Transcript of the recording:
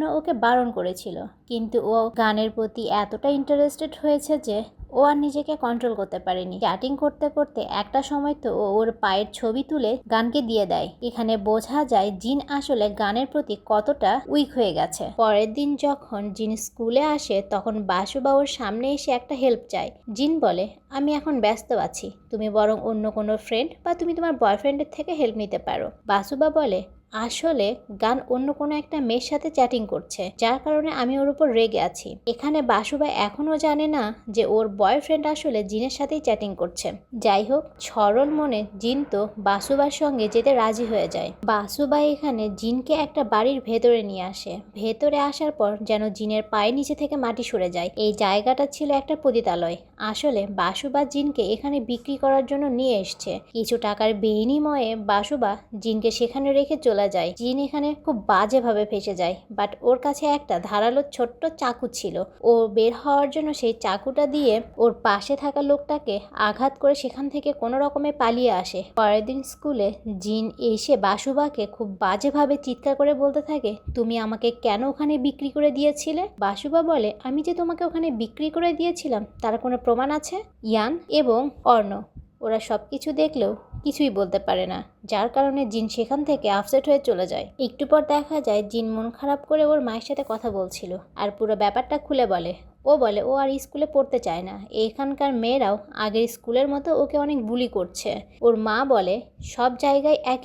আয়ানও ওকে বারণ করেছিল, কিন্তু ও গানের প্রতি এতটা ইন্টারেস্টেড হয়েছে যে ও আর নিজেকে কন্ট্রোল করতে পারেনি। চ্যাটিং করতে করতে একটা সময় তো ও ওর পায়ের ছবি তুলে গানকে দিয়ে দেয়। এখানে বোঝা যায় জিন আসলে গানের প্রতি কতটা উইক হয়ে গেছে। পরের দিন যখন জিন স্কুলে আসে তখন বাসুবা ওর সামনে এসে একটা হেল্প চায়। জিন বলে, আমি এখন ব্যস্ত আছি, তুমি বরং অন্য কোনো ফ্রেন্ড বা তুমি তোমার বয়ফ্রেন্ডের থেকে হেল্প নিতে পারো। বাসুবা বলে, আসলে গান অন্য কোনো একটা মেয়ের সাথে চ্যাটিং করছে, যার কারণে আমি ওর উপর রেগে আছি। এখানে বাসুবা এখনও জানে না যে ওর বয়ফ্রেন্ড আসলে জিনের সাথেই চ্যাটিং করছে। যাই হোক, সরল মনে জিন তো বাসুবার সঙ্গে যেতে রাজি হয়ে যায়। বাসুবা এখানে জিনকে একটা বাড়ির ভেতরে নিয়ে আসে। ভেতরে আসার পর যেন জিনের পায়ের নিচে থেকে মাটি সরে যায়। এই জায়গাটা ছিল একটা পতিতালয়। আসলে বাসুবা জিনকে এখানে বিক্রি করার জন্য নিয়ে এসছে। কিছু টাকার বিনিময়ে বাসুবা জিনকে সেখানে রেখে চলে যায়। জিন এখানে খুব বাজেভাবে ফেসে যায়, বাট ওর কাছে একটা ধারালো ছোট্ট চাকু ছিল। ও বের হওয়ার জন্য সেই চাকুটা দিয়ে ওর পাশে থাকা লোকটাকে আঘাত করে সেখান থেকে কোনো রকমে পালিয়ে আসে। পরের দিন স্কুলে জিন এসে বাসুবাকে খুব বাজেভাবে চিৎকার করে বলতে থাকে, তুমি আমাকে কেন ওখানে বিক্রি করে দিয়েছিলে? বাসুবা বলে, আমি যে তোমাকে ওখানে বিক্রি করে দিয়েছিলাম তার কোনো প্রমাণ আছে? ইয়ান এবং অর্ণ ওরা সব কিছু দেখলেও কিছুই বলতে পারে না, যার কারণে জিন সেখান থেকে আপসেট হয়ে চলে যায়। একটু পর দেখা যায় জিন মন খারাপ করে ওর মায়ের সাথে কথা বলছিল আর পুরো ব্যাপারটা খুলে বলে। ও বলে ও আর স্কুলে পড়তে চায় না, এখানকার মেয়েরাও আগের স্কুলের মতো ওকে অনেক বুলি করছে। ওর মা বলে, সব জায়গায় এক